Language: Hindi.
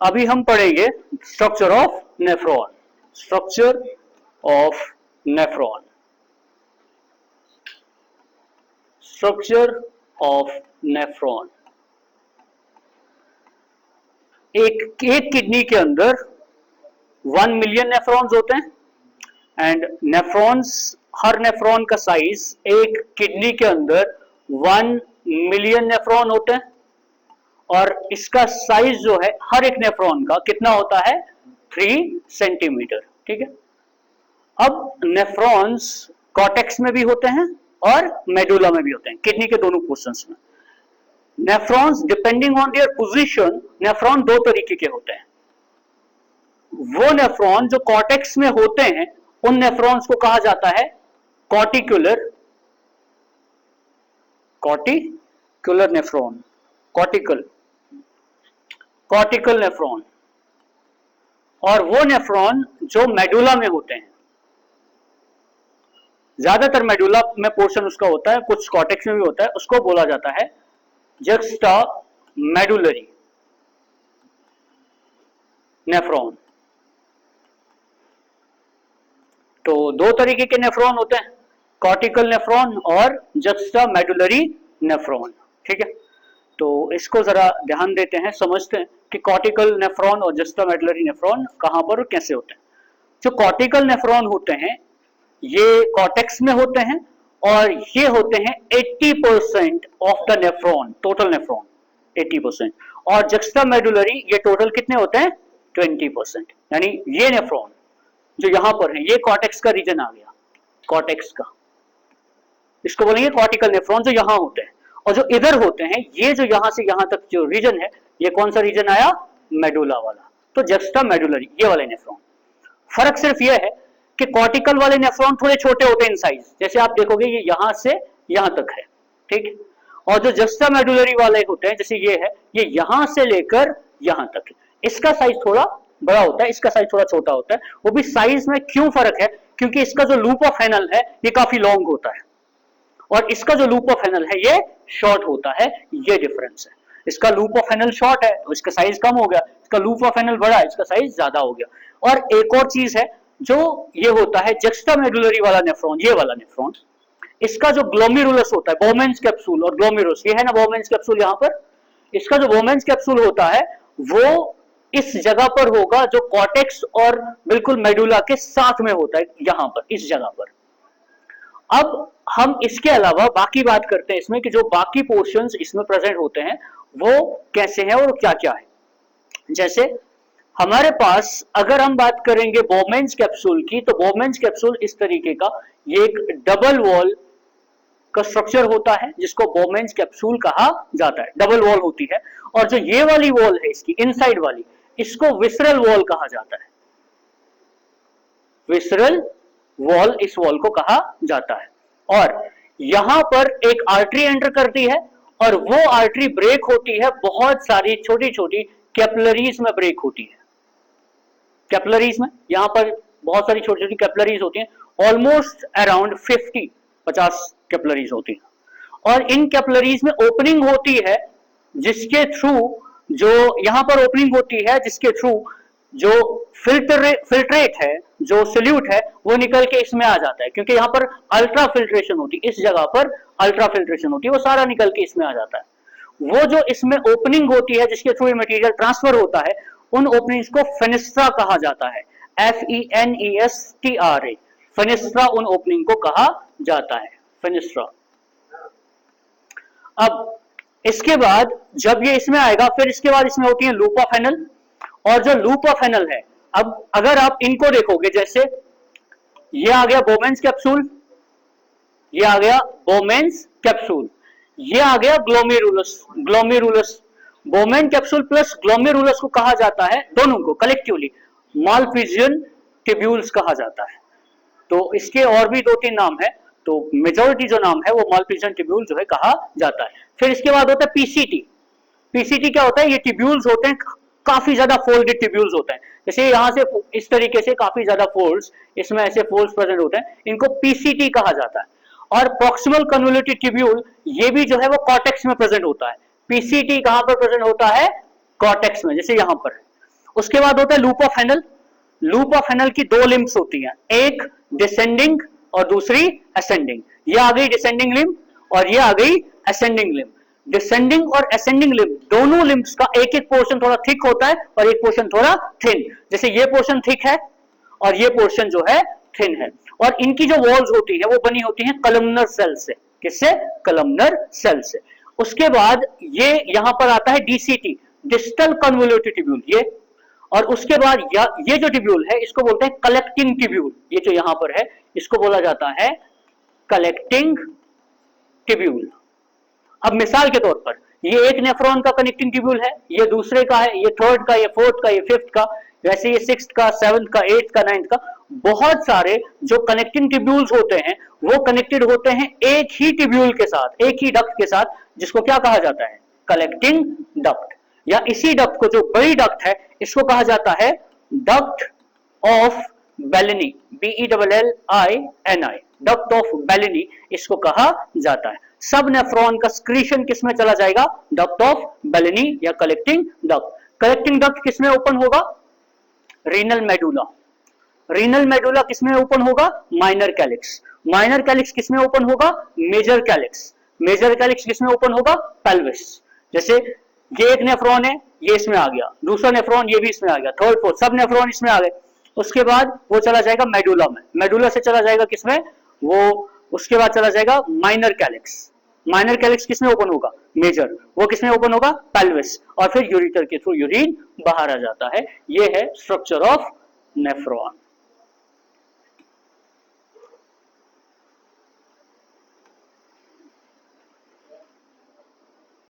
अभी हम पढ़ेंगे structure of nephron. Structure of nephron, structure of nephron. एक किडनी के अंदर 1 मिलियन नेफ्रॉन्स होते हैं एंड नेफ्रॉन्स, हर नेफ्रॉन का साइज, एक किडनी के अंदर 1 मिलियन नेफ्रॉन होते हैं और इसका साइज जो है हर एक नेफ्रॉन का कितना होता है, 3 सेंटीमीटर। ठीक है। अब नेफ्रॉन्स कॉर्टेक्स में भी होते हैं और मेडुला में भी होते हैं, किडनी के दोनों पोर्शंस में। Nephrons depending on their position, nephron दो तरीके के होते हैं। वो नेफ्रॉन जो कॉर्टेक्स में होते हैं उन नेफ्रॉन्स को कहा जाता है कॉर्टिकुलर, कॉर्टिकुलर नेफ्रॉन, कॉर्टिकल नेफ्रॉन। और वो नेफ्रॉन जो मेडुला में होते हैं, ज्यादातर मेडुला में पोर्शन उसका होता है, कुछ कॉर्टेक्स में भी होता है, उसको बोला जाता है जक्स्टा मेडुलरी नेफ्रॉन। तो दो तरीके के नेफ्रॉन होते हैं, कॉर्टिकल नेफ्रॉन और जक्स्टा मेडुलरी नेफ्रॉन। ठीक है। तो इसको जरा ध्यान देते हैं, समझते हैं कि कॉर्टिकल नेफ्रॉन और जक्स्टा मेडुलरी नेफ्रॉन कहां पर और कैसे होते हैं। जो कॉर्टिकल नेफ्रॉन होते हैं ये कॉर्टेक्स में होते हैं और ये होते हैं 80% of the nephron, total nephron 80%। और जक्स्टा मेडुलरी ये टोटल कितने होते हैं, 20%। यानी ये नेफ्रॉन जो यहां पर है ये कॉर्टेक्स का रीजन आ गया, कॉर्टेक्स का, इसको बोलेंगे कॉर्टिकल नेफ्रॉन जो यहां होते हैं। और जो इधर होते हैं ये जो यहां से यहां तक जो रीजन है, ये कौन सा रीजन आया, मेडुला वाला, तो जक्स्टा मेडुलरी ये वाले नेफ्रॉन। फर्क सिर्फ ये है कि कॉर्टिकल वाले नेफ्रॉन थोड़े छोटे होते हैं इन साइज, जैसे आप देखोगे ये यहां से यहां तक है। ठीक है। और जो जक्स्टा मेडुलरी वाले होते हैं जैसे ये है, ये यहां से लेकर यहां तक, इसका साइज थोड़ा बड़ा होता है, इसका साइज थोड़ा छोटा होता है। वो भी साइज में क्यों फर्क है, क्योंकि इसका जो लूप ऑफ हेनल है ये काफी लॉन्ग होता है और इसका जो लूप ऑफ हेनल है ये शॉर्ट होता है, ये डिफरेंस है। इसका लूप ऑफ हेनल शॉर्ट है तो इसका साइज कम हो गया, इसका लूप ऑफ हेनल बड़ा है, इसका साइज ज्यादा हो गया। और एक और चीज है जो ये होता है जक्स्टा मेडुलरी वाला नेफ्रॉन, ये वाला नेफ्रॉन, इसका जो ग्लोमेरुलस होता है, बोमेंस कैप्सूल और ग्लोमेरुलस, ये है ना बोमेंस कैप्सूल यहां पर, इसका जो बोमेंस कैप्सूल होता है वो इस जगह पर होगा जो कॉर्टेक्स और बिल्कुल मेडुला के साथ में होता है, यहां पर इस जगह पर। अब हम इसके अलावा बाकी बात करते हैं इसमें कि जो बाकी पोर्शंस इसमें प्रेजेंट होते हैं वो कैसे हैं और क्या क्या है। जैसे हमारे पास अगर हम बात करेंगे बोमेंस कैप्सूल की, तो बोमेंस कैप्सूल इस तरीके का, ये एक डबल वॉल का स्ट्रक्चर होता है जिसको बोमेंस कैप्सूल कहा जाता है, डबल वॉल होती है। और जो ये वाली वॉल है इसकी इनसाइड वाली, इसको विसरल वॉल कहा जाता है, विसरल वॉल इस वॉल को कहा जाता है। और यहां पर एक आर्टरी एंटर करती है और वो आर्टरी ब्रेक होती है, बहुत सारी छोटी छोटी कैपिलरीज में ब्रेक होती है। कैपिलरीज में यहां पर बहुत सारी छोटी छोटी कैपिलरीज होती हैं, ऑलमोस्ट अराउंड 50 कैपिलरीज होती हैं। और इन कैपिलरीज में ओपनिंग होती है जिसके थ्रू, जो यहां पर ओपनिंग होती है जिसके थ्रू जो फिल्ट्रेट है, जो सोल्यूट है, वो निकल के इसमें आ जाता है, क्योंकि यहां पर अल्ट्रा फिल्ट्रेशन होती है, इस जगह पर अल्ट्रा फिल्ट्रेशन होती है, वो सारा निकल के इसमें आ जाता है। वो जो इसमें ओपनिंग होती है जिसके थ्रू मटेरियल ट्रांसफर होता है, उन ओपनिंग्स को फेनेस्ट्रा कहा जाता है, FENESTRA, फेनेस्ट्रा उन ओपनिंग को कहा जाता है, फेनेस्ट्रा। अब इसके बाद जब ये इसमें आएगा, फिर इसके बाद इसमें होती है लूप ऑफ हेनल। और जो लूप ऑफ हेनल है, अब अगर आप इनको देखोगे, जैसे ये आ गया बोमेंस कैप्सूल, ये आ गया बोमेंस कैप्सूल, ये आ गया glomerulus, glomerulus, Bowman capsule plus glomerulus को कहा जाता है, दोनों को कलेक्टिवली मालपिजियन ट्यूब्यूल्स कहा जाता है। तो इसके और भी 2-3 नाम है, तो मेजॉरिटी जो नाम है वो मालपिजियन ट्यूब्यूल जो है कहा जाता है। फिर इसके बाद होता है पीसीटी। पीसीटी क्या होता है, ये ट्यूब्यूल्स होते हैं, काफी ज्यादा फोल्डेड ट्यूब्यूल्स होते हैं, जैसे यहां से इस तरीके से काफी ज्यादा फोल्ड्स, इसमें ऐसे फोल्ड्स प्रेजेंट होते हैं, इनको पीसीटी कहा जाता है। और प्रॉक्सिमल कन्वोल्यूटिव ट्यूब्यूल, ये भी जो है वो कॉर्टेक्स में प्रेजेंट होता है। पीसीटी कहां पर प्रेजेंट होता है, कॉर्टेक्स में, जैसे यहां पर है। उसके बाद होता है loop of Henle. Loop of Henle की दो लिम्ब्स होती हैं, एक डिसेंडिंग और दूसरी असेंडिंग। ये आ गई डिसेंडिंग लिम्ब और ये आ गई असेंडिंग लिम्ब। डिसेंडिंग और असेंडिंग लिम्ब दोनों लिम्ब्स का एक एक पोर्शन थोड़ा थिक होता है और एक पोर्शन थोड़ा थिन। जैसे ये पोर्शन थिक है और ये पोर्शन जो है थिन है। और इनकी जो वॉल्स होती है वो बनी होती है कलमनर सेल से। किससे? कलमनर सेल से। उसके बाद ये यहां पर आता है डीसीटी, डिस्टल कन्वोल्यूटेड ट्यूब्यूल, ये। और उसके बाद ये जो ट्यूब्यूल है इसको बोलते हैं कलेक्टिंग ट्यूब्यूल। ये जो यहां पर है इसको बोला जाता है कलेक्टिंग ट्यूब्यूल। अब मिसाल के तौर पर ये एक नेफ्रॉन का कनेक्टिंग ट्यूब्यूल है, ये दूसरे का है, ये थर्ड का, ये फोर्थ का, ये फिफ्थ का, वैसे ये सिक्स्थ का, सेवंथ का, एट्थ का, नाइन्थ का। बहुत सारे जो कनेक्टिंग ट्यूब्यूल्स होते हैं वो कनेक्टेड होते हैं एक ही ट्यूब्यूल के साथ, एक ही डक्ट के साथ, जिसको क्या कहा जाता है? Collecting duct. या इसी डक्ट को, जो बड़ी डक्ट है, इसको कहा जाता है duct of Bellini, BELLINI, duct of Bellini इसको कहा जाता है। सब नेफ्रॉन का स्क्रीशन किसमें चला जाएगा? डक्ट ऑफ बेलेनी या कलेक्टिंग डक्ट। कलेक्टिंग डक्ट किसमें ओपन होगा? Renal medulla. रीनल मेडुला किसमें ओपन होगा? Minor calyx. माइनर कैलिक्स किसमें ओपन होगा? Major calyx. मेजर कैलिक्स किसमें ओपन होगा? पेल्विस। जैसे ये एक नेफ्रॉन है, ये इसमें आ गया, दूसरा नेफ्रॉन ये भी इसमें आ गया, थर्ड फोर्थ सब नेफ्रॉन इसमें आ गए। उसके बाद वो चला जाएगा मेडुला में, मेडुला से चला जाएगा किसमें? वो उसके बाद चला जाएगा माइनर कैलिक्स। माइनर कैलिक्स किसमें ओपन होगा? मेजर। वो किसमें ओपन होगा? पेल्विस। और फिर यूरिटर के थ्रू यूरिन बाहर आ जाता है। ये है स्ट्रक्चर ऑफ नेफ्रॉन।